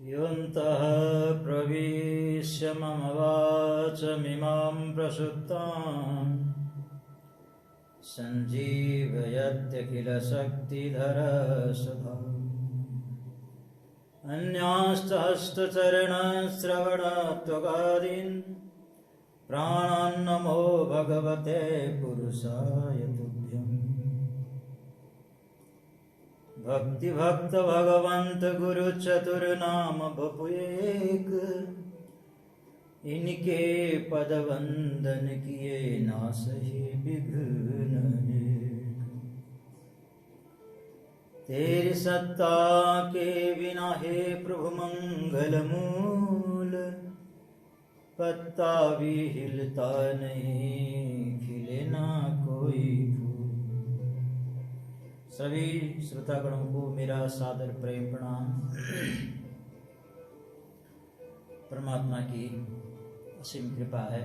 योऽन्तः प्रविश्य मम वाचमिमां प्रसुप्तां सञ्जीवयत्यखिलशक्तिधरस्वधाम् अन्याश्च हस्तचरणश्रवणत्वगादीन् प्राणान् नमो भगवते पुरुषाय तुभ्यम्। भक्ति भक्त भगवंत गुरु चतुर नाम बपुएक, इनके पद वंदन किए नासहि विघ्न अनेक। तेरी सत्ता के बिना हे प्रभु मंगल मूल, पत्ता भी हिलता नहीं खिले ना कोई फूल। सभी श्रोतागणों को मेरा सादर प्रेम प्रणाम। परमात्मा की असीम कृपा है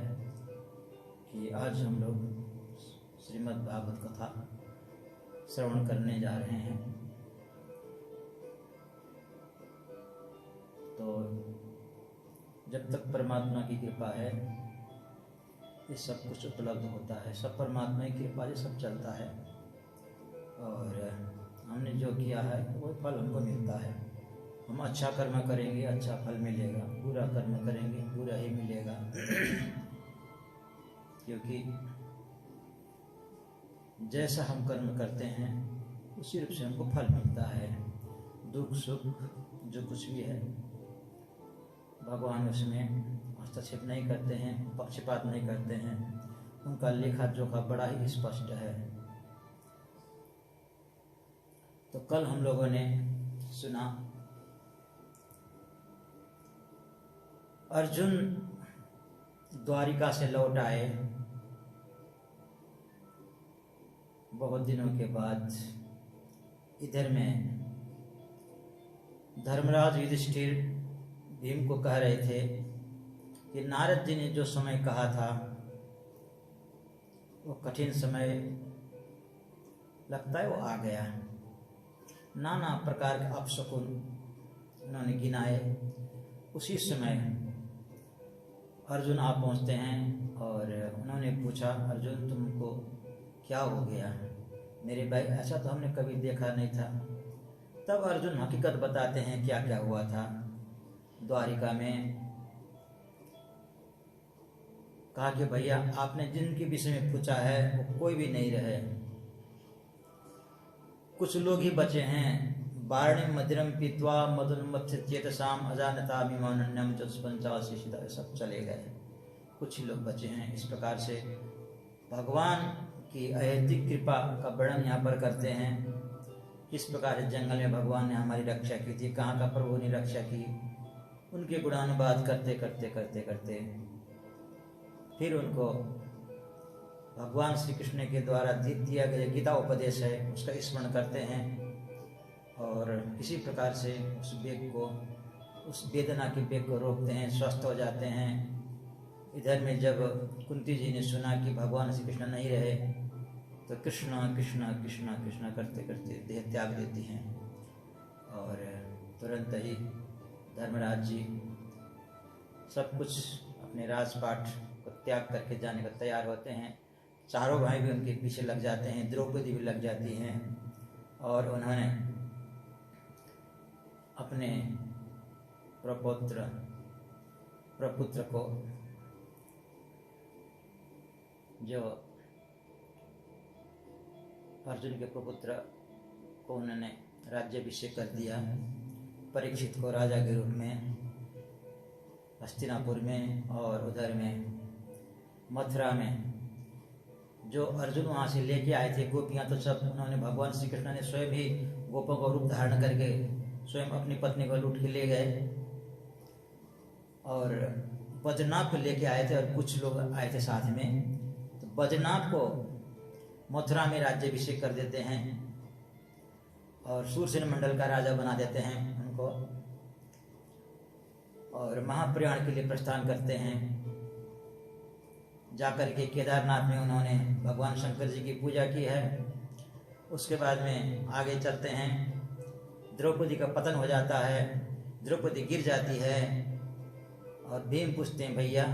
कि आज हम लोग श्रीमद् भागवत कथा श्रवण करने जा रहे हैं। तो जब तक परमात्मा की कृपा है ये सब कुछ उपलब्ध होता है। सब परमात्मा की कृपा से सब चलता है और हमने जो किया है वो फल हमको मिलता है। हम अच्छा कर्म करेंगे अच्छा फल मिलेगा, बुरा कर्म करेंगे बुरा ही मिलेगा। क्योंकि जैसा हम कर्म करते हैं उसी रूप से हमको फल मिलता है। दुख सुख जो कुछ भी है भगवान उसमें हस्तक्षेप नहीं करते हैं, पक्षपात नहीं करते हैं। उनका लेखा जोखा बड़ा ही स्पष्ट है। तो कल हम लोगों ने सुना अर्जुन द्वारिका से लौट आए बहुत दिनों के बाद। इधर में धर्मराज युधिष्ठिर भीम को कह रहे थे कि नारद जी ने जो समय कहा था वो कठिन समय लगता है वो आ गया। नाना प्रकार के अपशकुन उन्होंने गिनाए। उसी समय अर्जुन आप पहुँचते हैं और उन्होंने पूछा अर्जुन तुमको क्या हो गया मेरे भाई, ऐसा तो हमने कभी देखा नहीं था। तब अर्जुन हकीकत बताते हैं क्या क्या हुआ था द्वारिका में। कहा कि भैया आपने जिनके विषय में पूछा है वो कोई भी नहीं रहे, कुछ लोग ही बचे हैं। वारणि मदिरम पीत्वा मदुन्मत्स्य चेतसाम अजानताभिमानन्यम चतुष्पंचाशीषिता सब चले गए, कुछ ही लोग बचे हैं। इस प्रकार से भगवान की अहेतुक कृपा का वर्णन यहाँ पर करते हैं। किस प्रकार से जंगल में भगवान ने हमारी रक्षा की थी, कहाँ का प्रभु ने रक्षा की, उनके गुणानुवाद करते करते करते करते फिर उनको भगवान श्री कृष्ण के द्वारा दिया गया गीता उपदेश है उसका स्मरण करते हैं और इसी प्रकार से उस वेग को, उस वेदना के वेग को रोकते हैं, स्वस्थ हो जाते हैं। इधर में जब कुंती जी ने सुना कि भगवान श्री कृष्ण नहीं रहे तो कृष्णा कृष्णा कृष्णा कृष्णा करते करते देह त्याग देती हैं और तुरंत ही धर्मराज जी सब कुछ अपने राजपाट को त्याग करके जाने को तैयार होते हैं। चारों भाई भी उनके पीछे लग जाते हैं, द्रौपदी भी लग जाती हैं और उन्होंने अपने प्रपुत्र को जो अर्जुन के प्रपुत्र को उन्होंने राज्याभिषेक कर दिया। परीक्षित को राजा के रूप में हस्तिनापुर में और उधर में मथुरा में जो अर्जुन वहाँ से लेके आए थे गोपियाँ तो सब उन्होंने भगवान श्री कृष्ण ने स्वयं ही गोपों का रूप धारण करके स्वयं अपनी पत्नी को लूट के ले गए। और बद्रीनाथ को लेके आए थे और कुछ लोग आए थे साथ में। तो बद्रीनाथ को मथुरा में राज्याभिषेक कर देते हैं और सूरसेन मंडल का राजा बना देते हैं उनको और महाप्रयाण के लिए प्रस्थान करते हैं। जाकर के केदारनाथ में उन्होंने भगवान शंकर जी की पूजा की है। उसके बाद में आगे चलते हैं, द्रौपदी का पतन हो जाता है, द्रौपदी गिर जाती है और भीम पूछते हैं, भैया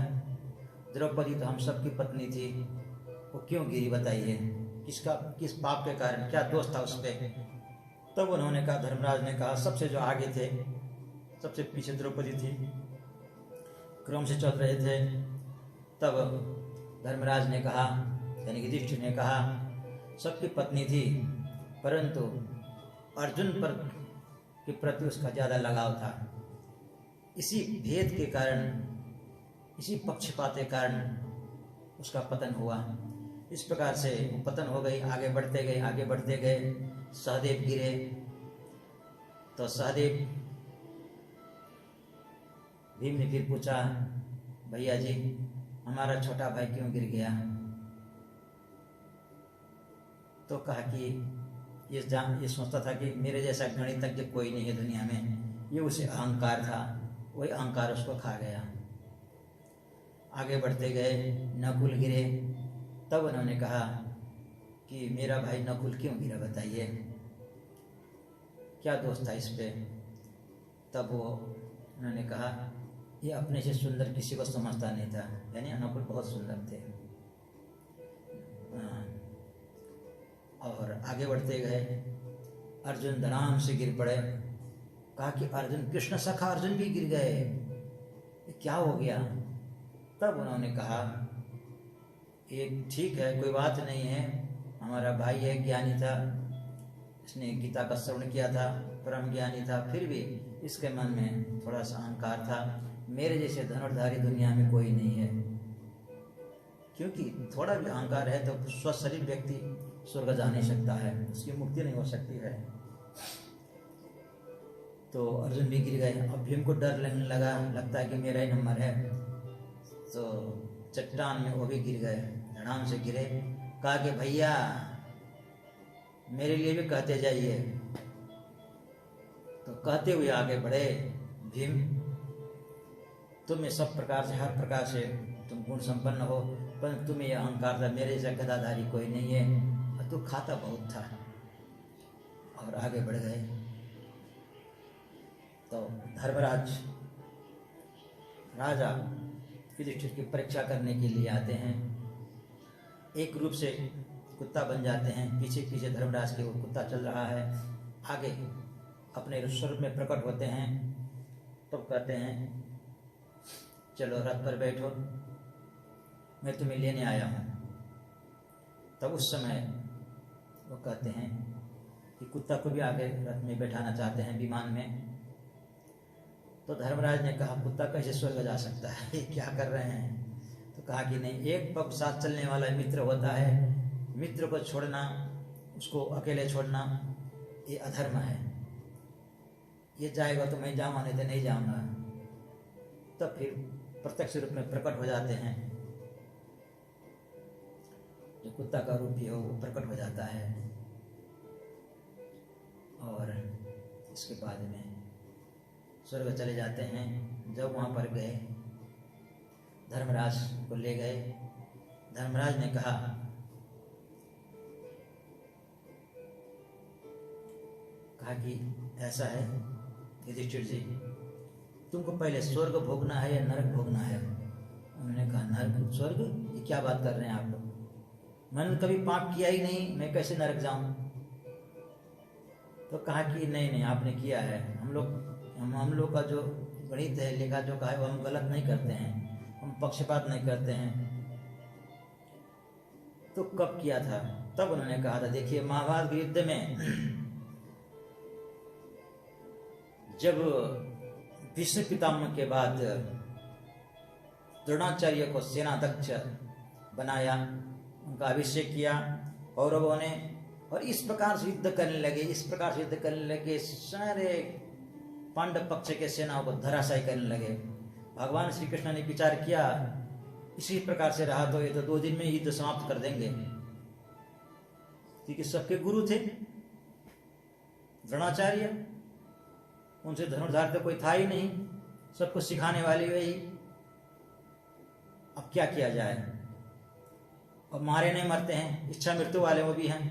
द्रौपदी तो हम सबकी पत्नी थी, वो क्यों गिरी बताइए, किस पाप के कारण, क्या दोष था उस पर। तब उन्होंने कहा, धर्मराज ने कहा, सबसे जो आगे थे, सबसे पीछे द्रौपदी थी, क्रम से चल रहे थे। तब धर्मराज ने कहा, यानी कि युधिष्ठिर ने कहा, सबकी पत्नी थी, परंतु अर्जुन पर के प्रति उसका ज़्यादा लगाव था। इसी भेद के कारण, इसी पक्षपात के कारण उसका पतन हुआ। इस प्रकार से वो पतन हो गई। आगे बढ़ते गए सहदेव गिरे। तो सहदेव, भीम ने फिर पूछा, भैया जी हमारा छोटा भाई क्यों गिर गया। तो कहा कि ये सोचता था कि मेरे जैसा गणितज्ञ कोई नहीं है दुनिया में। ये उसे अहंकार था, वही अहंकार उसको खा गया। आगे बढ़ते गए, नकुल गिरे। तब उन्होंने कहा कि मेरा भाई नकुल क्यों गिरा बताइए, क्या दोष था इस पे। तब वो उन्होंने कहा, ये अपने से सुंदर किसी को समझता नहीं था, यानी नकुल बहुत सुंदर थे। और आगे बढ़ते गए, अर्जुन धड़ाम से गिर पड़े। कहा कि अर्जुन, कृष्ण सखा अर्जुन भी गिर गए, क्या हो गया। तब उन्होंने कहा, ये ठीक है, कोई बात नहीं है, हमारा भाई है, ज्ञानी था, इसने गीता का श्रवण किया था, परम ज्ञानी था, फिर भी इसके मन में थोड़ा सा अहंकार था। मेरे जैसे धनुर्धारी दुनिया में कोई नहीं है, क्योंकि थोड़ा भी अहंकार है तो स्वशरीर व्यक्ति स्वर्ग जा नहीं सकता है, उसकी मुक्ति नहीं हो सकती है। तो अर्जुन भी गिर गए। अब भीम को डर लगने लगा, लगता है कि मेरा ही नंबर है। तो चट्टान में वो भी गिर गए, धड़ाम से गिरे। कहा कि भैया मेरे लिए भी कहते जाइए। तो कहते हुए आगे बढ़े, भीम तुम्हें सब प्रकार से, हर प्रकार से तुम गुण संपन्न हो, पर तुम्हें यह अहंकार था, मेरे जैसा गदाधारी कोई नहीं है, और तू खाता बहुत था। और आगे बढ़ गए। तो धर्मराज राजा युधिष्ठिर की परीक्षा करने के लिए आते हैं। एक रूप से कुत्ता बन जाते हैं, पीछे पीछे धर्मराज के वो कुत्ता चल रहा है, आगे अपने स्वरूप में प्रकट होते हैं। तो कहते हैं, चलो रथ पर बैठो, मैं तुम्हें लेने आया हूँ। तब उस समय वो कहते हैं कि कुत्ता को भी आगे रथ में बैठाना चाहते हैं, विमान में। तो धर्मराज ने कहा, कुत्ता कैसे स्वर्ग जा सकता है, क्या कर रहे हैं। तो कहा कि नहीं, एक पग साथ चलने वाला मित्र होता है, मित्र को छोड़ना, उसको अकेले छोड़ना, ये अधर्म है। ये जाएगा तो मैं जाऊँगा, नहीं तो नहीं जाऊँगा। तब फिर प्रत्यक्ष रूप में प्रकट हो जाते हैं, जो कुत्ता का रूप भी हो वो प्रकट हो जाता है। और इसके बाद में स्वर्ग चले जाते हैं। जब वहाँ पर गए, धर्मराज को ले गए। धर्मराज ने कहा, कि ऐसा है युधिष्ठिर जी, तुमको पहले स्वर्ग भोगना है या नरक भोगना है। उन्होंने कहा, नरक स्वर्ग, ये क्या बात कर रहे हैं आप लोग, मैंने कभी पाप किया ही नहीं, मैं कैसे नरक जाऊं। तो कहा कि नहीं, आपने किया है। हम लोग का जो गणित है, लेखा जोखा है, वो हम गलत नहीं करते हैं, हम पक्षपात नहीं करते हैं। तो कब किया था? तब उन्होंने कहा था, देखिए महाभारत युद्ध में जब भीष्म पितामह के बाद द्रोणाचार्य को सेनाध्यक्ष बनाया, उनका अभिषेक किया कौरवों ने, और इस प्रकार से युद्ध करने लगे, सारे पांडव पक्ष के सेनाओं को धराशायी करने लगे। भगवान श्री कृष्ण ने विचार किया, इसी प्रकार से रहा तो ये तो 2 दिन में युद्ध समाप्त कर देंगे, क्योंकि सबके गुरु थे द्रोणाचार्य, उनसे धनुर्धार तो कोई था ही नहीं, सबको सिखाने वाले वही। अब क्या किया जाए? अब मारे नहीं मरते हैं, इच्छा मृत्यु वाले वो भी हैं।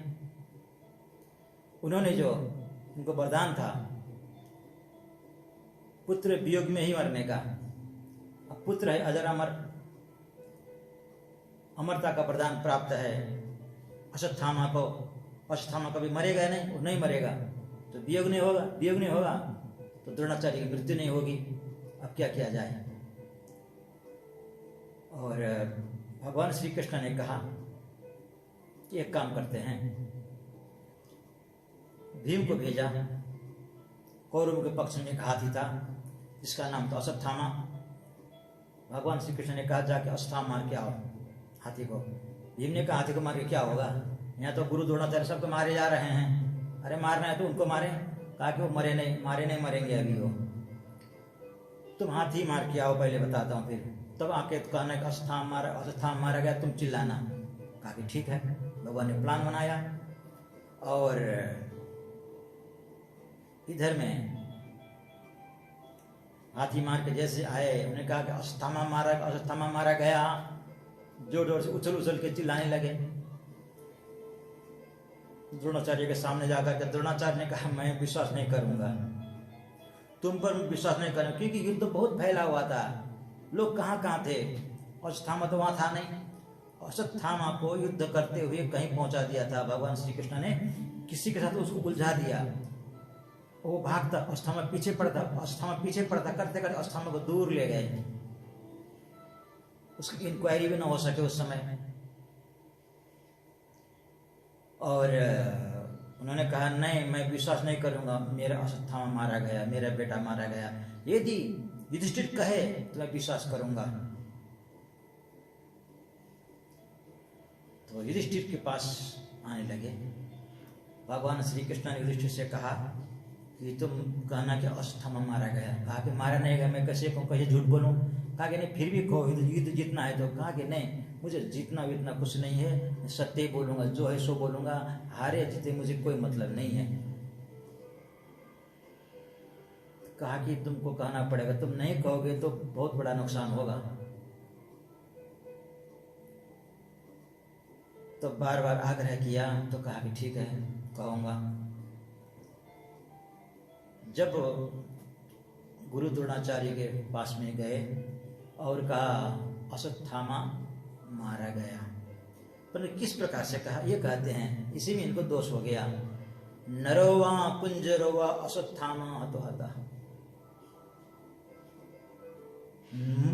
उन्होंने जो उनको वरदान था पुत्र वियोग में ही मरने का। अब पुत्र है अजर अमर, अमरता का प्रदान प्राप्त है अश्वत्थामा को। अश्वत्थामा कभी मरेगा नहीं, वो नहीं मरेगा तो वियोग नहीं होगा, वियोग नहीं होगा तो द्रोणाचार्य की मृत्यु नहीं होगी। अब क्या किया जाए? और भगवान श्री कृष्ण ने कहा कि एक काम करते हैं, भीम को भेजा। कौरव के पक्ष में एक हाथी था जिसका नाम था अश्वत्थामा। भगवान श्री कृष्ण ने कहा जाके अश्वत्थामा मार के आओ हाथी को। भीम ने कहा हाथी को मार के क्या होगा, यहाँ तो गुरु द्रोणाचार्य सबको मारे जा रहे हैं, अरे मारना है तो उनको मारे। कहा कि वो मारे नहीं मरेंगे अभी वो, तुम हाथी मार के आओ पहले बताता हूँ फिर। तब आके कहने का अश्वत्थामा मारा गया, तुम चिल्लाना। कहा कि ठीक है। भगवान ने प्लान बनाया और इधर में हाथी मार के जैसे आए, उन्होंने कहा कि अश्वत्थामा मारा गया। जोर जोर से उछल के चिल्लाने लगे। द्रोणाचार्य के सामने जाकर के द्रोणाचार्य ने कहा मैं विश्वास नहीं करूंगा, तुम पर विश्वास नहीं करूंगा, क्योंकि युद्ध बहुत फैला हुआ था, लोग कहाँ कहाँ थे। अश्वत्थामा तो वहां था नहीं। अश्वत्थामा को युद्ध करते हुए कहीं पहुंचा दिया था भगवान श्री कृष्ण ने, किसी के साथ उसको उलझा दिया। वो भागता, अश्वत्थामा पीछे पड़ता करते करते अश्वत्थामा को दूर ले गए। उसकी इंक्वायरी भी ना हो सके उस समय। और उन्होंने कहा नहीं मैं विश्वास नहीं करूंगा, मेरा अश्वत्थामा मारा गया, मेरा बेटा मारा गया, यदि युधिष्ठिर कहे तो मैं विश्वास करूंगा। तो युधिष्ठिर के पास आने लगे। भगवान श्री कृष्ण ने युधिष्ठिर से कहा कि तुम कहना कि अश्वत्थामा मारा गया। कहा कि मारा नहीं गया, मैं कैसे झूठ बोलूं। कहा कि नहीं फिर भी कहो युद्ध जीतना है तो। कहा कि नहीं मुझे जीतना वीतना कुछ नहीं है, सत्य ही बोलूंगा, जो है सो बोलूंगा, हारे जीते मुझे कोई मतलब नहीं है। कहा कि तुमको कहना पड़ेगा, तुम नहीं कहोगे तो बहुत बड़ा नुकसान होगा। तो बार बार आग्रह किया तो कहा कि ठीक है कहूंगा। जब गुरु द्रोणाचार्य के पास में गए और कहा अश्वत्थामा मारा गया, पर किस प्रकार से कहा ये कहते हैं, इसी में इनको दोष हो गया। नरोवा कुंजरोवा अश्वत्थामा हतोहता।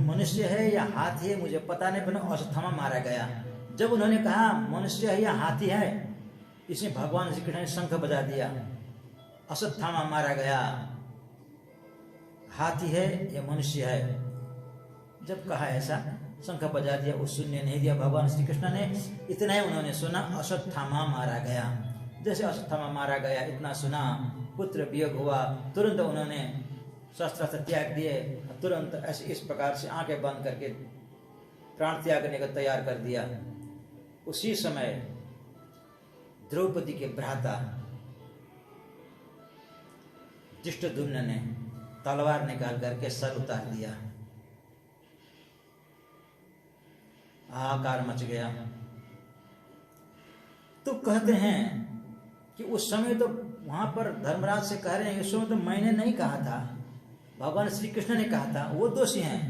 मनुष्य है या हाथी है मुझे पता नहीं, पर अश्वत्थामा मारा गया। जब उन्होंने कहा मनुष्य है या हाथी है, इसमें भगवान श्री कृष्ण ने शंख बजा दिया, अश्वत्थामा मारा गया। हाथी है या मनुष्य है, जब कहा ऐसा शंख बजा दिया, उस सुनने नहीं दिया भगवान श्री कृष्ण ने। इतना ही उन्होंने सुना अश्वत्थामा मारा गया। जैसे अश्वत्थामा मारा गया इतना सुना, पुत्र वियोग हुआ, तुरंत उन्होंने शस्त्र त्याग दिए, तुरंत ऐसे इस प्रकार से आंखें बंद करके प्राण त्याग करने का तैयार कर दिया। उसी समय द्रौपदी के भ्राता धृष्टद्युम्न ने तलवार निकाल करके सर उतार दिया। हाहाकार मच गया। तो कहते हैं कि उस समय तो वहां पर धर्मराज से कह रहे हैं उस समय तो मैंने नहीं कहा था, भगवान श्री कृष्ण ने कहा था, वो दोषी हैं,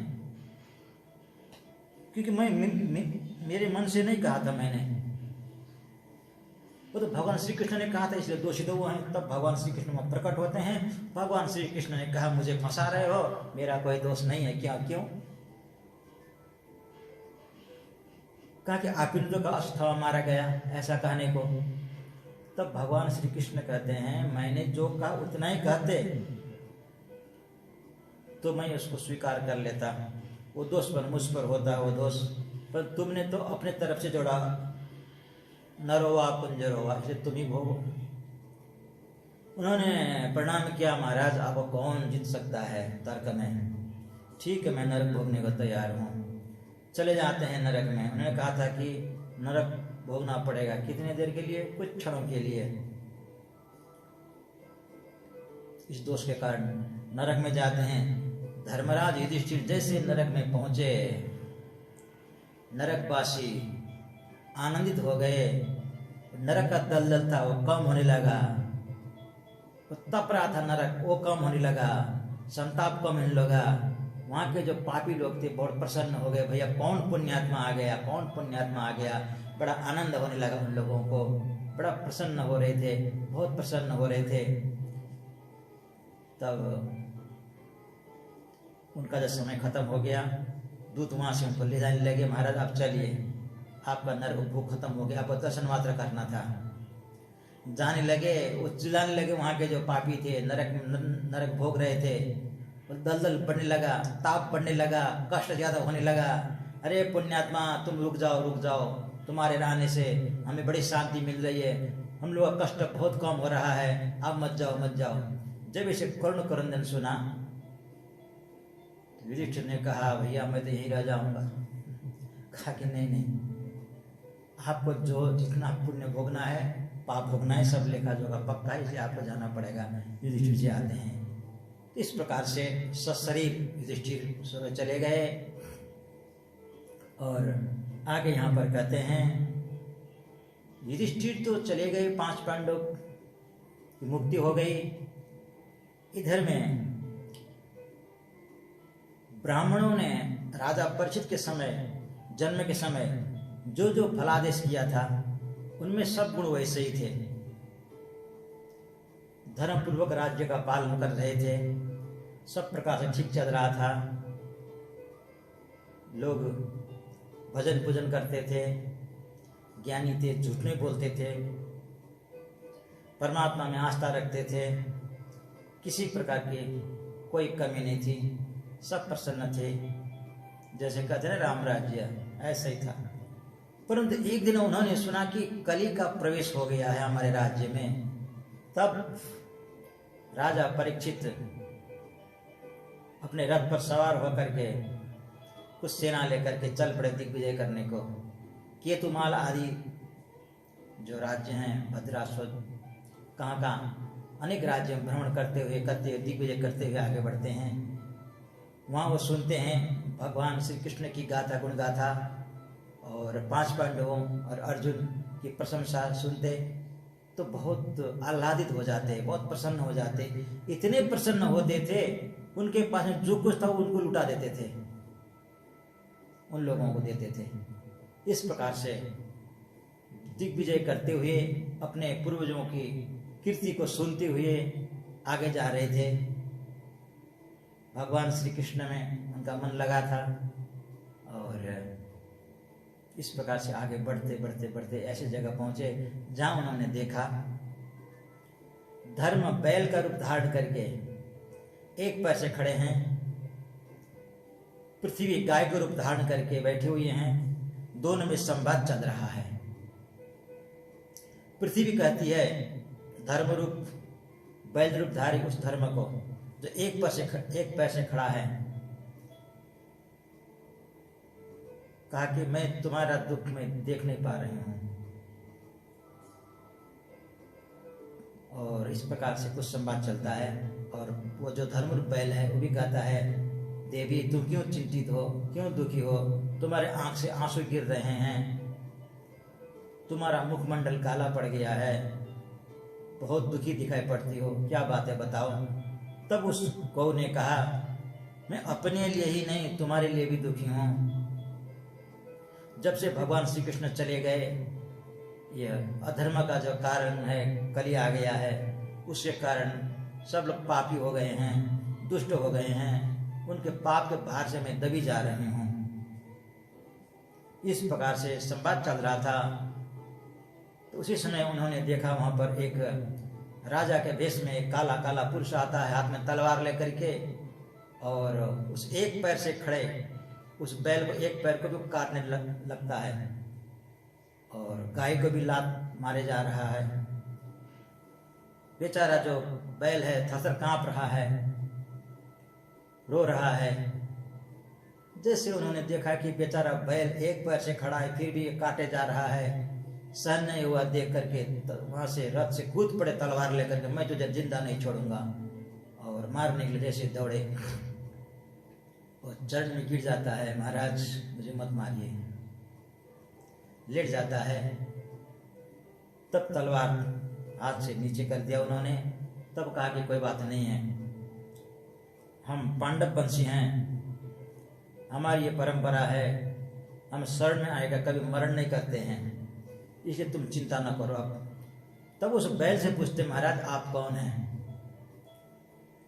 क्योंकि मेरे मन से नहीं कहा था मैंने, वो तो भगवान श्री कृष्ण ने कहा था, इसलिए दोषी तो वो हैं। तब भगवान श्री कृष्ण में प्रकट होते हैं। भगवान श्री कृष्ण ने कहा मुझे फंसा रहे हो, मेरा कोई दोष नहीं है। क्या क्यों? कहा कि आप ही लोगों का अश्वत्थामा मारा गया, ऐसा कहने को। तब भगवान श्री कृष्ण कहते हैं मैंने जो कहा उतना ही कहते तो मैं उसको स्वीकार कर लेता, वो दोष पर मुझ पर होता वो दोष, पर तुमने तो अपने तरफ से जोड़ा, नरोवा कुंजरोवा, इसे तुम ही भोगो। उन्होंने प्रणाम किया, महाराज आपको कौन जीत सकता है तर्क में, ठीक है मैं नरक भोगने को तैयार हूँ। चले जाते हैं नरक में। उन्होंने कहा था कि नरक भोगना पड़ेगा, कितने देर के लिए? कुछ क्षणों के लिए। इस दोष के कारण नरक में जाते हैं। धर्मराज युधिष्ठिर जैसे नरक में पहुंचे, नरकवासी आनंदित हो गए। नरक का दलदल था वो कम होने लगा, वो तप रहा था नरक, वो कम होने लगा। संताप कम इन लोग। वहाँ के जो पापी लोग थे बहुत प्रसन्न हो गए, भैया कौन पुण्यात्मा आ गया, कौन पुण्यात्मा आ गया। बड़ा आनंद होने लगा उन लोगों को, बड़ा प्रसन्न हो रहे थे, बहुत प्रसन्न हो रहे थे। तब उनका जब समय खत्म हो गया, दूत वहाँ से उनको ले जाने लगे, महाराज आप चलिए, आपका नरक भूख खत्म हो गया, आपको दर्शन मात्र करना था। जाने लगे, वो चिल्लाने लगे, वहाँ के जो पापी थे, नरक भोग रहे थे, दलदल बढ़ने लगा, ताप बढ़ने लगा, कष्ट ज़्यादा होने लगा। अरे पुण्यात्मा तुम रुक जाओ, रुक जाओ, तुम्हारे रहने से हमें बड़ी शांति मिल रही है, हम लोग का कष्ट बहुत कम हो रहा है, आप मत जाओ, मत जाओ। जब इसे कर्ण क्रंदन सुना, युधिष्ठिर ने कहा भैया मैं तो यहीं रह जाऊंगा। कहा कि नहीं नहीं, आपको जो जितना पुण्य भोगना है, पाप भोगना है, सब लेखा जोखा पक्का है, इसलिए आपको जाना पड़ेगा। युधिष्ठिर जी आते हैं। इस प्रकार से सशरीर युधिष्ठिर स्वर्ग चले गए। और आगे यहाँ पर कहते हैं युधिष्ठिर तो चले गए, 5 पांडव की मुक्ति हो गई। इधर में ब्राह्मणों ने राजा परीक्षित के समय, जन्म के समय जो जो फलादेश किया था, उनमें सब गुण वैसे ही थे। धर्मपूर्वक राज्य का पालन कर रहे थे, सब प्रकार से ठीक चल रहा था। लोग भजन पूजन करते थे, ज्ञानी थे, झूठ नहीं बोलते थे, परमात्मा में आस्था रखते थे, किसी प्रकार की कोई कमी नहीं थी, सब प्रसन्न थे। जैसे कहते हैं राम राज्य, ऐसा ही था। परंतु एक दिन उन्होंने सुना कि कली का प्रवेश हो गया है हमारे राज्य में। तब राजा परीक्षित अपने रथ पर सवार होकर के कुछ सेना लेकर के चल पड़े दिग्विजय करने को। केतुमाल आदि जो राज्य हैं, भद्राश्व, कहाँ कहाँ अनेक राज्य में भ्रमण करते हुए दिग्विजय करते हुए आगे बढ़ते हैं। वहाँ वो सुनते हैं भगवान श्री कृष्ण की गाथा, गुण गाथा, और 5 पांडवों और अर्जुन की प्रशंसा सुनते तो बहुत आह्लादित हो जाते, बहुत प्रसन्न हो जाते। इतने प्रसन्न होते थे, उनके पास में जो कुछ था उनको लुटा देते थे, उन लोगों को देते थे। इस प्रकार से दिग्विजय करते हुए अपने पूर्वजों की कीर्ति को सुनते हुए आगे जा रहे थे। भगवान श्री कृष्ण में उनका मन लगा था और इस प्रकार से आगे बढ़ते बढ़ते बढ़ते ऐसी जगह पहुंचे जहां उन्होंने देखा धर्म बैल का रूप धारण करके एक पैर से खड़े हैं, पृथ्वी गाय का रूप धारण करके बैठे हुए हैं, दोनों में संवाद चल रहा है। पृथ्वी कहती है धर्म रूप बैल रूप धारी उस धर्म को जो एक पैर से खड़ा है, कहा कि मैं तुम्हारा दुख में देख नहीं पा रही हूं। और इस प्रकार से कुछ संवाद चलता है। और वो जो धर्मरूप बैल है वो भी कहता है देवी तुम क्यों चिंतित हो, क्यों दुखी हो, तुम्हारे आंख से आंसू गिर रहे हैं, तुम्हारा मुखमंडल काला पड़ गया है, बहुत दुखी दिखाई पड़ती हो, क्या बात है बताओ। तब उस गौ ने कहा मैं अपने लिए ही नहीं तुम्हारे लिए भी दुखी हूं। जब से भगवान श्री कृष्ण चले गए, यह अधर्म का जो कारण है, कली आ गया है, उसके कारण सब लोग पापी हो गए हैं, दुष्ट हो गए हैं, उनके पाप के भार से मैं दबी जा रही हूं। इस प्रकार से संवाद चल रहा था। तो उसी समय उन्होंने देखा वहां पर एक राजा के वेश में एक काला काला पुरुष आता है, हाथ में तलवार लेकर के, और उस एक पैर से खड़े उस बैल को, एक पैर को भी काटने लगता है, और गाय को भी लात मारे जा रहा है। बेचारा जो बैल है थरथर कांप रहा है, रो रहा है। जैसे उन्होंने देखा कि बेचारा बैल एक पैर से खड़ा है फिर भी काटे जा रहा है, सहन नहीं हुआ देख करके वहां से रथ से कूद पड़े तलवार लेकर के, मैं तुझे जिंदा नहीं छोड़ूंगा, और मारने के लिए जैसे दौड़े और चरण में गिर जाता है, महाराज मुझे मत मारिए, लेट जाता है। तब तलवार हाथ से नीचे कर दिया उन्होंने। तब कहा कि कोई बात नहीं है, हम पांडव वंशी हैं, हमारी ये परंपरा है, हम शरण में आएगा कभी मरण नहीं करते हैं, इसलिए तुम चिंता न करो। अब तब उस बैल से पूछते, महाराज आप कौन हैं?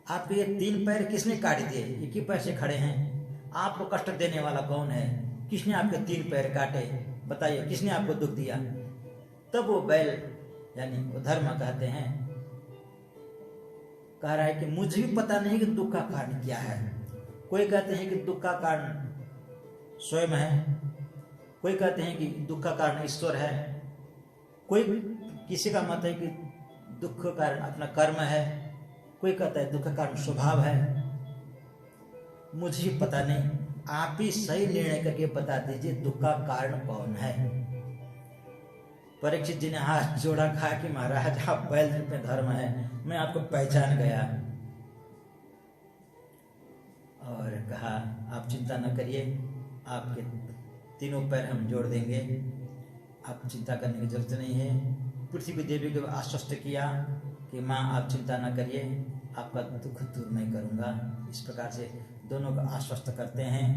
आपके ये 3 पैर किसने काट दिए? एक ही पैर से खड़े हैं, आपको कष्ट देने वाला कौन है? किसने आपके 3 पैर काटे? बताइए, किसने आपको दुख दिया? तब वो बैल यानी वो धर्म कहते हैं, कह रहा है कि मुझे भी पता नहीं कि दुख का कारण क्या है। कोई कहते हैं कि दुख का कारण स्वयं है, कोई कहते हैं कि दुख का कारण ईश्वर है, कोई किसी का मत है कि दुख का कारण अपना कर्म है, कोई कहता है दुख का कारण स्वभाव है। मुझे पता नहीं, आप ही सही निर्णय करके बता दीजिए दुख का कारण कौन है। परीक्षित जी ने हाथ जोड़ा, कहा कि महाराज आप बैल रूप में धर्म है, मैं आपको पहचान गया। और कहा आप चिंता न करिए, आपके 3 पैर हम जोड़ देंगे, आप चिंता करने की जरूरत नहीं है। पृथ्वी देवी को आश्वस्त किया कि माँ आप चिंता न करिए, आपका दुख दूर नहीं करूँगा। इस प्रकार से दोनों को आश्वस्त करते हैं।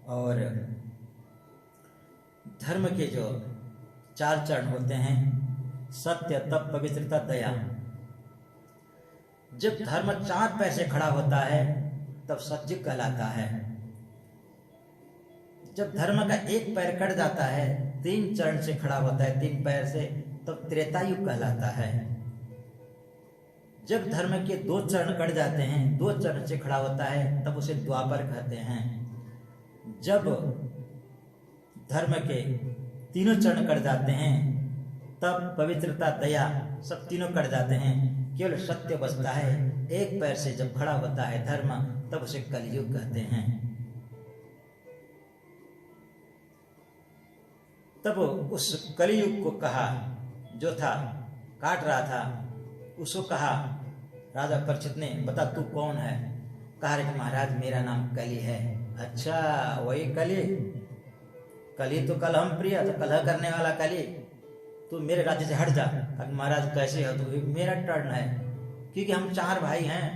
और धर्म के जो 4 चरण होते हैं, सत्य, तप, पवित्रता, दया। जब धर्म 4 पैर से खड़ा होता है तब सत्य कहलाता है। जब धर्म का 1 पैर कट जाता है, 3 चरण से खड़ा होता है 3 पैर से, तब त्रेतायुग कहलाता है। जब धर्म के 2 चरण कट जाते हैं, 2 चरण से खड़ा होता है, तब उसे द्वापर कहते हैं। जब धर्म के 3 चरण कट जाते हैं, तब पवित्रता, दया सब तीनों कट जाते हैं, केवल सत्य बचता है। 1 पैर से जब खड़ा होता है धर्म, तब उसे कलयुग कहते हैं। तब उस कलयुग को कहा, जो था काट रहा था, उसको कहा राजा परीक्षित ने, बता तू कौन है? कहा रे महाराज मेरा नाम कली है। अच्छा वही कली? कली तो कल हम प्रिय, तो कलह करने वाला कली, तू मेरे राज्य से हट जा। महाराज कैसे हो? तो मेरा टर्न है, क्योंकि हम 4 भाई हैं,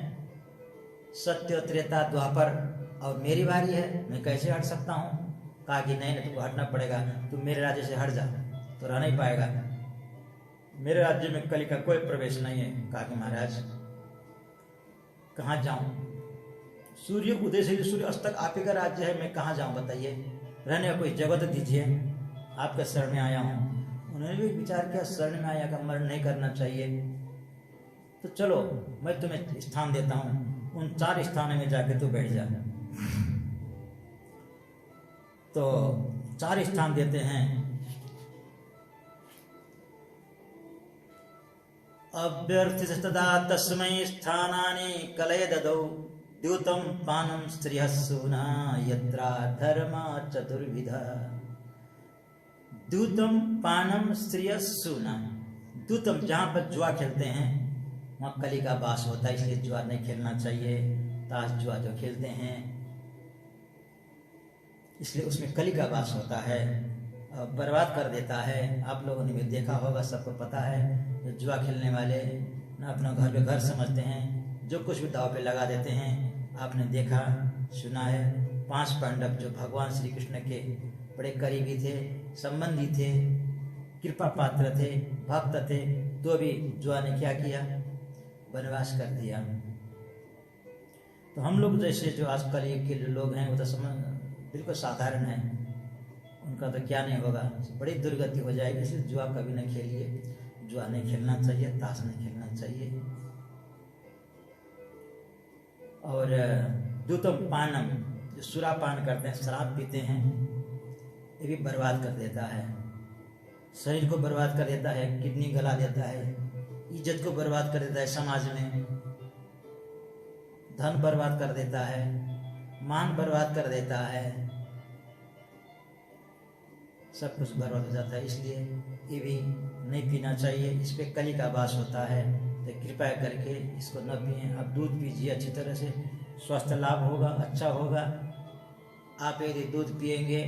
सत्य, त्रेता, द्वापर, और मेरी बारी है, मैं कैसे हट सकता हूँ? कहा कि नहीं, तुमको हटना पड़ेगा, तू मेरे राज्य से हट जा, तो रह नहीं पाएगा, मेरे राज्य में कली का कोई प्रवेश नहीं है। कहा कि महाराज कहाँ जाऊं? सूर्य उदय से सूर्य अस्त तक आप ही का राज्य है, मैं कहाँ जाऊं बताइए? रहने का कोई जगह तो दीजिए, आपके शरण में आया हूँ। उन्होंने भी विचार किया, शरण में आया का मरण नहीं करना चाहिए, तो चलो मैं तुम्हें स्थान देता हूँ, उन 4 स्थानों में जाके तू बैठ जा। तो 4 स्थान देते हैं। अभ्यर्थितदा तस्मै स्थानानि कलय ददौ, द्यूतं पानं स्त्रियः सूना यत्रा धर्मा चतुर्विधा। द्यूतं पानं स्त्रियः सूना, द्यूतम जहाँ पर जुआ खेलते हैं वहाँ कली का वास होता है, इसलिए जुआ नहीं खेलना चाहिए। ताश जुआ जो खेलते हैं इसलिए उसमें कली का वास होता है, बर्बाद कर देता है। आप लोगों ने भी देखा होगा, सबको पता है, जो जुआ खेलने वाले ना अपना घर पे घर समझते हैं, जो कुछ भी दाव पे लगा देते हैं। आपने देखा सुना है, 5 पांडव जो भगवान श्री कृष्ण के बड़े करीबी थे, संबंधी थे, कृपा पात्र थे, भक्त थे, तो भी जुआ ने क्या किया? वनवास कर दिया। तो हम लोग जैसे जो आजकल के लोग हैं वो तो बिल्कुल साधारण है, उनका तो क्या नहीं होगा, बड़ी दुर्गति हो जाएगी। इसलिए जुआ कभी नहीं खेलिए, जुआ नहीं खेलना चाहिए, ताश नहीं खेलना चाहिए। और द्यूतम पानम, जो सुरापान करते हैं, शराब पीते हैं, ये भी बर्बाद कर देता है, शरीर को बर्बाद कर देता है, किडनी गला देता है, इज्जत को बर्बाद कर देता है, समाज में धन बर्बाद कर देता है, मान बर्बाद कर देता है, सब कुछ बर्बाद हो जाता है। इसलिए ये भी नहीं पीना चाहिए, इस पे कली का वास होता है, तो कृपया करके इसको न पिएं। आप दूध पीजिए, अच्छी तरह से स्वास्थ्य लाभ होगा, अच्छा होगा। आप यदि दूध पिएंगे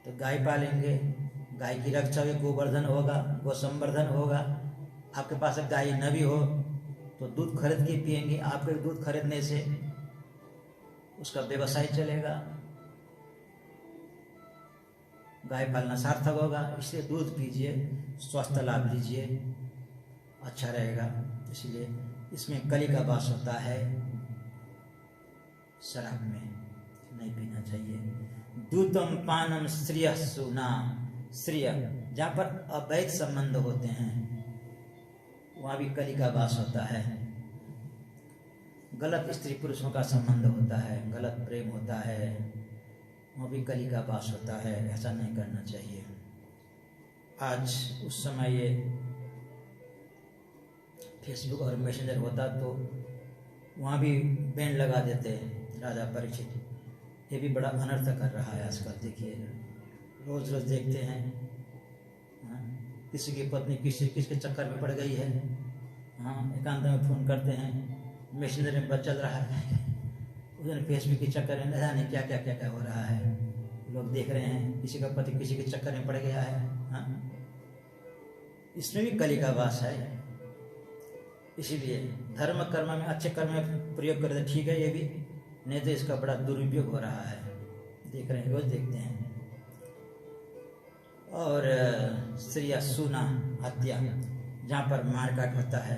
तो गाय पालेंगे, गाय की रक्षा भी गोवर्धन होगा, गौ संवर्धन होगा। आपके पास गाय न भी हो तो दूध खरीद के पिएंगे। आपके दूध खरीदने से उसका व्यवसाय चलेगा, गाय पालना सार्थक होगा। इसलिए दूध पीजिए, स्वास्थ्य लाभ लीजिए, अच्छा रहेगा। इसलिए इसमें कली का वास होता है, शराब में नहीं पीना चाहिए। दूतम पानम श्रिय सुना, श्रिय जहाँ पर अवैध संबंध होते हैं वहाँ भी कली का वास होता है। गलत स्त्री पुरुषों का संबंध होता है, गलत प्रेम होता है, वहाँ भी कली का वास होता है। ऐसा नहीं करना चाहिए। आज उस समय ये फेसबुक और मैसेंजर होता तो वहाँ भी बैन लगा देते राजा परीक्षित। ये भी बड़ा अनर्थ कर रहा है आजकल। देखिए रोज रोज देखते हैं, किसी की पत्नी किसके चक्कर में पड़ गई है, एकांत में फ़ोन करते हैं, मैसेंजर में चल रहा है, उधर फेसबुक के चक्कर में जाने क्या क्या क्या क्या हो रहा है, लोग देख रहे हैं। किसी का पति किसी के चक्कर में पड़ गया है, इसमें भी कली का वास है। इसीलिए धर्म कर्म में, अच्छे कर्म में प्रयोग करें तो ठीक है, ये भी नहीं तो इसका बड़ा दुरुपयोग हो रहा है। देख रहे हैं, रोज देखते हैं। और श्रिया सुना, हत्या जहाँ पर मार काट होता है,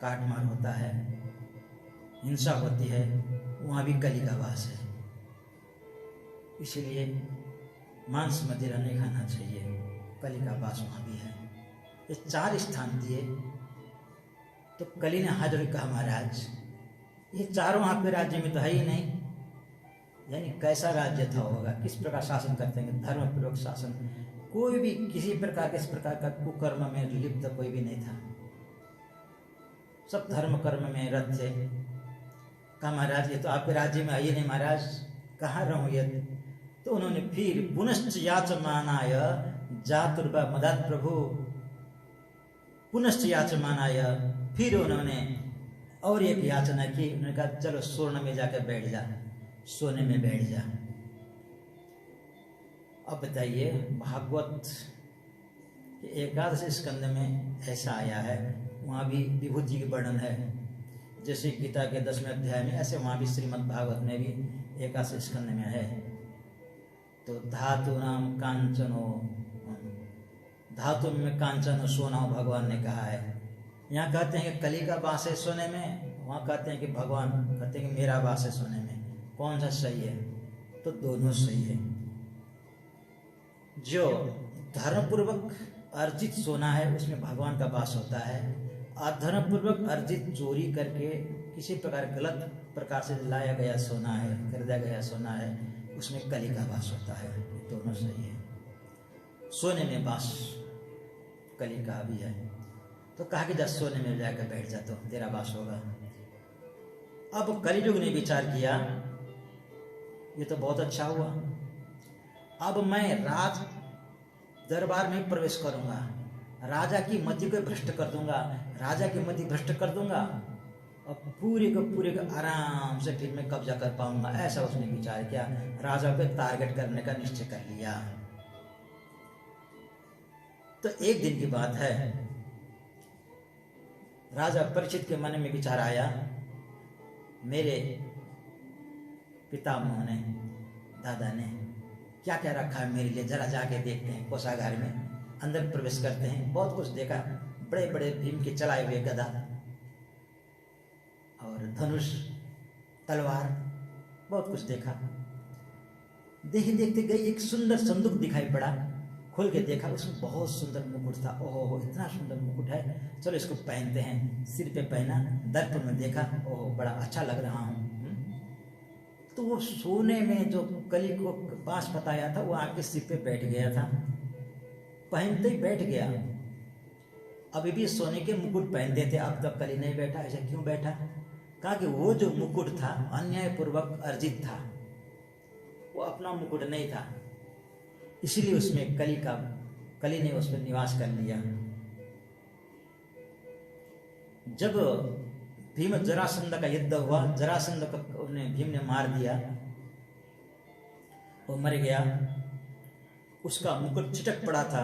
काट मार होता है, हिंसा होती है, वहाँ भी कली का वास है। इसलिए मांस मदिरा नहीं खाना चाहिए, कली का वास वहाँ भी है। ये 4 स्थान दिए तो कली ने हाजिर कहा महाराज ये चारों आपके राज्य में तो है ही नहीं, यानी कैसा राज्य था होगा, किस प्रकार शासन करते हैं, धर्म पूर्वक शासन। कोई भी किसी प्रकार के इस प्रकार का कुकर्म में लिप्त कोई भी नहीं था, सब धर्म कर्म में रत थे। कहा महाराज ये तो आपके राज्य में है ही नहीं महाराज, कहाँ रहूं ये। तो उन्होंने फिर पुनश्च याचमानाय जातुर्वा मदात प्रभु, पुनश्च याचमानाय, फिर उन्होंने और एक याचना की। उन्होंने कहा चलो स्वर्ण में जाकर बैठ जा, सोने में बैठ जा। अब बताइए भागवत के 11 स्कंद में ऐसा आया है, वहाँ भी विभूति जी की वर्णन है, जैसे गीता के 10वें अध्याय में, ऐसे वहाँ भी श्रीमद् भागवत में भी 11 स्कंद में है। तो धातु नाम कांचनो, धातु में कांचन सोना भगवान ने कहा है। यहाँ कहते हैं कि कली का वास है सोने में, वहाँ कहते हैं कि भगवान कहते हैं कि मेरा वास है सोने में। कौन सा सही है? तो दोनों सही है। जो धर्मपूर्वक अर्जित सोना है उसमें भगवान का वास होता है, अधर्मपूर्वक अर्जित चोरी करके किसी प्रकार गलत प्रकार से लाया गया सोना है, खरीदा गया सोना है, उसमें कली का वास होता है। दोनों सही है। सोने में वास कली का भी है। तो कहा कि जब सोने में जाकर बैठ जा तो तेरा वास होगा। अब कलियुग ने विचार किया ये तो बहुत अच्छा हुआ, अब मैं राज दरबार में प्रवेश करूंगा, राजा की मति को भ्रष्ट कर दूंगा, राजा की मति भ्रष्ट कर दूंगा और पूरे को आराम से फिर मैं कब्जा कर पाऊंगा। ऐसा उसने विचार किया, राजा को टारगेट करने का निश्चय कर लिया। तो एक दिन की बात है, राजा परीक्षित के मन में विचार आया, मेरे पितामह ने, दादा ने क्या क्या रखा है मेरे लिए, जरा जाके देखते हैं। कोषागार में अंदर प्रवेश करते हैं, बहुत कुछ देखा, बड़े बड़े भीम के चलाए हुए गदा और धनुष, तलवार, बहुत कुछ देखा। देखते देखते गई, एक सुंदर संदूक दिखाई पड़ा, खोल के देखा, उसमें बहुत सुंदर मुकुट था। ओहो इतना सुंदर मुकुट है, चलो इसको पहनते हैं। सिर पे पहना, दर्पण में देखा, ओहो बड़ा अच्छा लग रहा हूँ। तो वो सोने में जो कली को पास बताया था वो आके सिर पे बैठ गया था, पहनते ही बैठ गया। अभी भी सोने के मुकुट पहनते थे, अब तक कली नहीं बैठा। ऐसा क्यों बैठा? कहा कि वो जो मुकुट था अन्यायपूर्वक अर्जित था, वो अपना मुकुट नहीं था, इसलिए उसमें कली ने उसमें निवास कर लिया। जब भीम जरासंध का युद्ध हुआ, जरासंध को भीम ने मार दिया, वो मर गया, उसका मुकुट छिटक पड़ा था,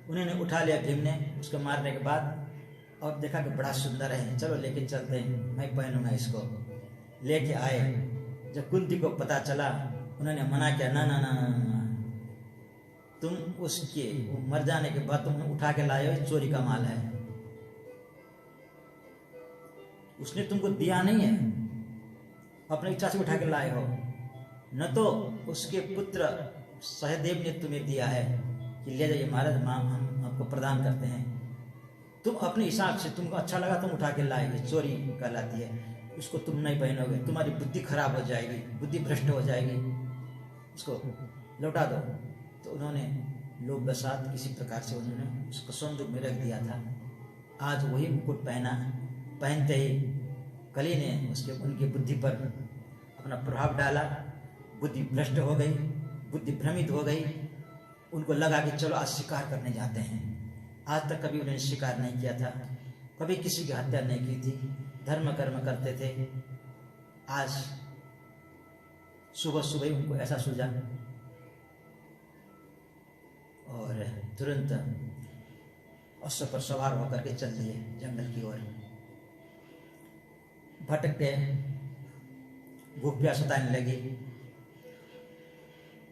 उन्होंने उठा लिया भीम ने उसको मारने के बाद, और देखा कि बड़ा सुंदर है, चलो लेके चलते हैं, मैं पहनूंगा इसको। लेके आए, जब कुंती को पता चला, उन्होंने मना किया, ना ना ना ना ना, तुम उसके मर जाने के बाद तुम उठा के लाए हो, चोरी का माल है, उसने तुमको दिया नहीं है, अपनी इच्छा से उठा के लाए हो, न तो उसके पुत्र सहदेव ने तुम्हें दिया है कि ले जाइए महाराज, हम आपको प्रदान करते हैं, तुम अपने हिसाब से तुमको अच्छा लगा तुम उठा के लाएंगे, चोरी कहलाती है, उसको तुम नहीं पहनोगे, तुम्हारी बुद्धि खराब हो जाएगी, बुद्धि भ्रष्ट हो जाएगी, उसको लौटा दो। तो उन्होंने लोभ बसात किसी प्रकार से उन्होंने उसको संदूक में रख दिया था। आज वही मुकुट पहना, पहनते ही कली ने उसके उनकी बुद्धि पर अपना प्रभाव डाला, बुद्धि भ्रष्ट हो गई, बुद्धि भ्रमित हो गई, उनको लगा कि चलो आज शिकार करने जाते हैं। आज तक कभी उन्होंने शिकार नहीं किया था, कभी किसी की हत्या नहीं की थी, धर्म कर्म करते थे। आज सुबह सुबह उनको ऐसा सूझा और तुरंत अश्व पर सवार होकर के चल दिए जंगल की ओर। भटकते, भूख प्यास सताने लगी,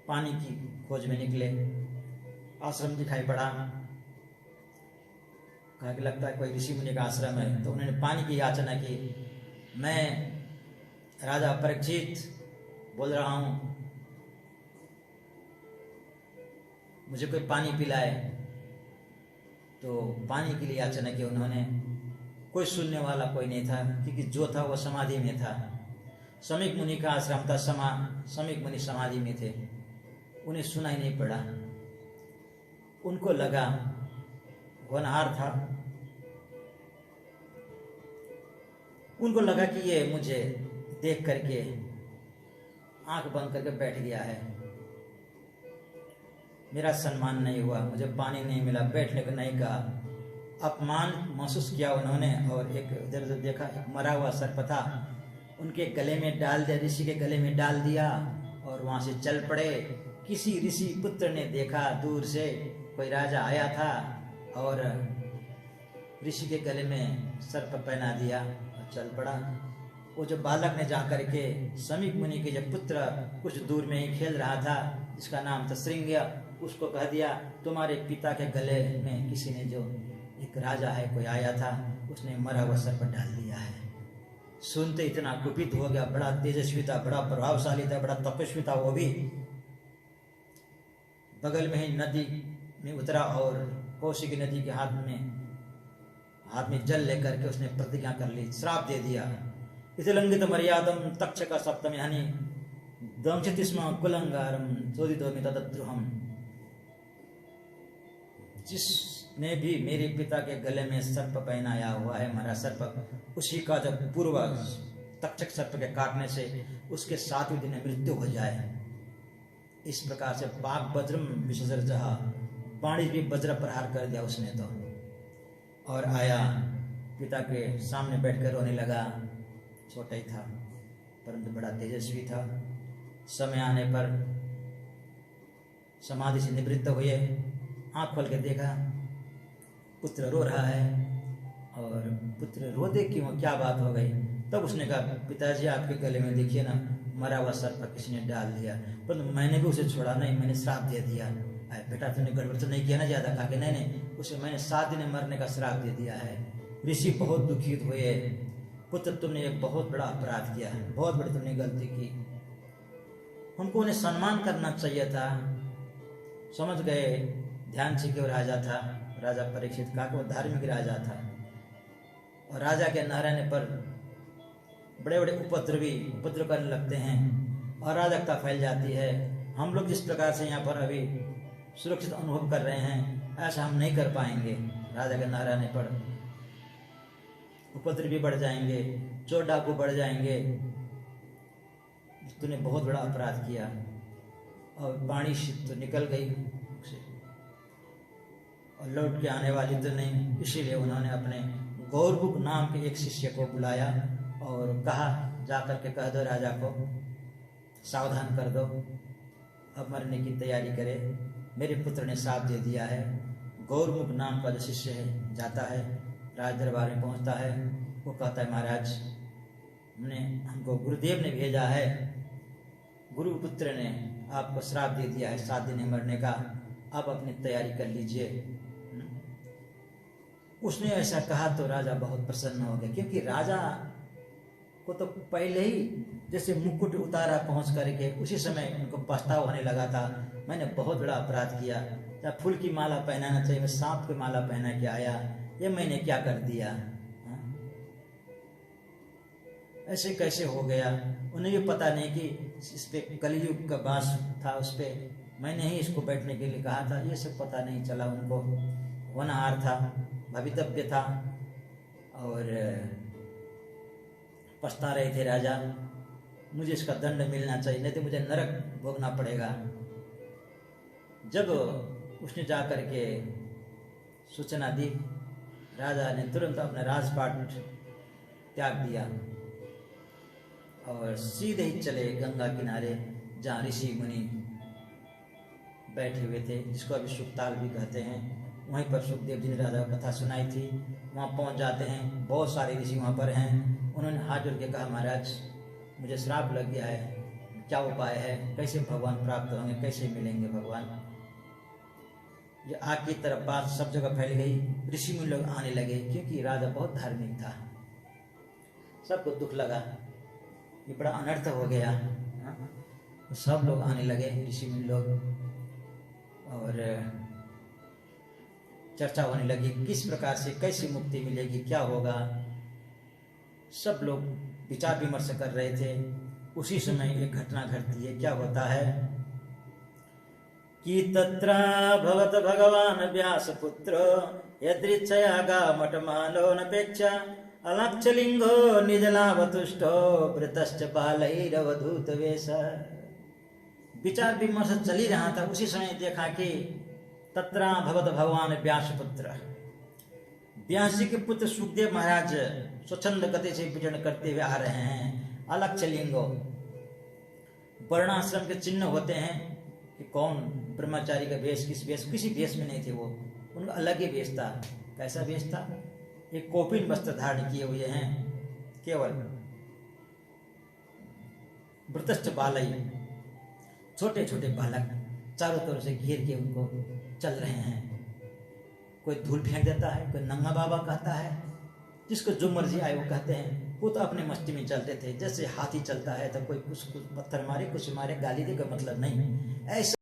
पानी की खोज में निकले, आश्रम दिखाई पड़ा, कहा कि लगता है कोई ऋषि मुनि का आश्रम है। तो उन्होंने पानी की याचना की, मैं राजा परीक्षित बोल रहा हूँ, मुझे कोई पानी पिलाए। तो पानी के लिए याचना की उन्होंने, कोई सुनने वाला कोई नहीं था, क्योंकि जो था वो समाधि में था। समीक मुनि का आश्रम था, समीक मुनि समाधि में थे, उन्हें सुनाई नहीं पड़ा। उनको लगा, होनहार था, उनको लगा कि ये मुझे देख करके आंख बंद करके बैठ गया है, मेरा सम्मान नहीं हुआ, मुझे पानी नहीं मिला, बैठने को नहीं कहा, अपमान महसूस किया उन्होंने। और एक इधर उधर देखा, एक मरा हुआ सर्प था, उनके गले में डाल दिया, ऋषि के गले में डाल दिया और वहां से चल पड़े। किसी ऋषि पुत्र ने देखा, दूर से कोई राजा आया था और ऋषि के गले में सर्प पहना दिया और चल पड़ा। वो जो बालक ने जा करके समीक मुनि के जब पुत्र कुछ दूर में ही खेल रहा था, जिसका नाम था श्रृंग्य, उसको कह दिया, तुम्हारे पिता के गले में किसी ने, जो एक राजा है कोई आया था, उसने मरा हुआ सर्प डाल दिया है। सुनते इतना कुपित हो गया, बड़ा तेजस्वी था, बड़ा प्रभावशाली था, बड़ा तपस्वी था, वो भी बगल में ही नदी में उतरा और कौशिकी नदी के हाथ में जल लेकर के उसने प्रतिज्ञा कर ली, श्राप दे दिया, इतिलंघित मर्यादम तक्षक सप्तमी हनि दंक्षति स्म कुलंगारम चोदितोमि तद्द्रोहम। जिसने भी मेरे पिता के गले में सर्प पहनाया हुआ है, मरा सर्प, उसी का जब पूर्व तक्षक सर्प के काटने से उसके 7वें दिन मृत्यु हो जाए। इस प्रकार से पाक वज्रम विसर्जहा, वाणी भी वज्र प्रहार कर दिया उसने तो। और आया, पिता के सामने बैठकर रोने लगा, छोटा ही था परंतु बड़ा तेजस्वी था। समय आने पर समाधि से निवृत्त हुए, आँख खोल के देखा, पुत्र रो रहा है। और पुत्र रो दे क्यों, क्या बात हो गई? तब उसने कहा, पिताजी आपके गले में देखिए ना, मरा हुआ सर्प किसी ने डाल दिया, परंतु मैंने भी उसे छोड़ा नहीं, मैंने श्राप दे दिया। बेटा तुमने गड़बड़ तो नहीं किया ना ज्यादा? कहा कि नहीं, उसे मैंने 7 दिन मरने का श्राप दे दिया है। ऋषि बहुत दुखित हुए, पुत्र तुमने एक बहुत बड़ा अपराध किया है, बहुत बड़ी तुमने गलती की, हमको उन्हें सम्मान करना चाहिए था। समझ गए, ध्यान से क्यों राजा था, राजा परीक्षित का, वो धार्मिक राजा था और राजा के न रहने पर बड़े बड़े उपद्रव करने लगते हैं, अराजकता फैल जाती है। हम लोग जिस प्रकार से यहाँ पर अभी सुरक्षित अनुभव कर रहे हैं, ऐसा हम नहीं कर पाएंगे। राजा के न रहने पर उपद्रव भी बढ़ जाएंगे, चोर डाकू बढ़ जाएंगे। तूने बहुत बड़ा अपराध किया। और वाणी तो निकल गई और लौट के आने वाली तो नहीं, इसीलिए उन्होंने अपने गौरमुख नाम के एक शिष्य को बुलाया और कहा, जाकर के कह दो राजा को, सावधान कर दो, अब मरने की तैयारी करे, मेरे पुत्र ने श्राप दे दिया है। गौरमुख नाम का जो शिष्य है जाता है राज दरबार में पहुंचता है। वो कहता है महाराज हमको गुरुदेव ने भेजा है, गुरुपुत्र ने आपको श्राप दे दिया है 7 दिन में मरने का, आप अपनी तैयारी कर लीजिए। उसने ऐसा कहा तो राजा बहुत प्रसन्न हो गया, क्योंकि राजा को तो पहले ही जैसे मुकुट उतारा पहुंच करके उसी समय उनको पछतावा होने लगा था, मैंने बहुत बड़ा अपराध किया, या फूल की माला पहनाना चाहिए, मैं सांप की माला पहना के आया, ये मैंने क्या कर दिया, ऐसे कैसे हो गया। उन्हें ये पता नहीं कि इस पे कलयुग का बास था, उस पे मैंने ही इसको बैठने के लिए कहा था, ये सब पता नहीं चला उनको। होनहार था, भवितव्य था, और पछता रहे थे राजा, मुझे इसका दंड मिलना चाहिए, नहीं तो मुझे नरक भोगना पड़ेगा। जब उसने जाकर के सूचना दी, राजा ने तुरंत अपना राजपाट त्याग दिया और सीधे ही चले गंगा किनारे, जहाँ ऋषि मुनि बैठे हुए थे, जिसको अभी सुखताल भी कहते हैं। वहीं पर सुखदेव जी ने राजा को कथा सुनाई थी। वहाँ पहुँच जाते हैं, बहुत सारे ऋषि वहाँ पर हैं। उन्होंने हाथ जोड़ के कहा, महाराज मुझे श्राप लग गया है, क्या उपाय है, कैसे भगवान प्राप्त होंगे, कैसे मिलेंगे भगवान। ये आग की तरफ बात सब जगह फैल गई, ऋषि मुनि लोग आने लगे, क्योंकि राजा बहुत धार्मिक था। सबको दुख लगा, ये बड़ा अनर्थ हो गया। तो सब लोग आने लगे, ऋषि मुनि लोग, और चर्चा होने लगी किस प्रकार से कैसे मुक्ति मिलेगी, क्या होगा। सब लोग विचार विमर्श कर रहे थे। उसी समय एक घटना घटती है। क्या होता है कि तत्र भगवत भगवान व्यास पुत्र यदृच्छया गामटमानो नपेक्षा अलक्षलिंगो निजलावतुष्टो वृतश्च बालैरवधूत वेश। विचार विमर्श चल ही रहा था। उसी समय देखा कि तत्रा भगवत भगवान व्यास पुत्र, व्यास जी के पुत्र सुखदेव महाराज स्वच्छंद गति से विचरण करते हुए आ रहे हैं। अलक्षलिंगो, वर्णाश्रम के चिन्ह होते हैं कि कौन ब्रह्मचारी का वेश, किस वेश, किसी वेश में नहीं थे वो, उनका अलग ही वेश था। कैसा वेश था? एक कोपिन वस्त्र धारण किए हुए हैं केवल। वृतश्च बालई, छोटे छोटे बालक चारों तरफ से घेर के उनको चल रहे हैं। कोई धूल फेंक देता है, कोई नंगा बाबा कहता है, जिसको जो मर्जी आए वो कहते हैं। वो तो अपने मस्ती में चलते थे, जैसे हाथी चलता है तो कोई कुछ पत्थर मारे, कुछ मारे, गाली दे, कोई मतलब नहीं। ऐसा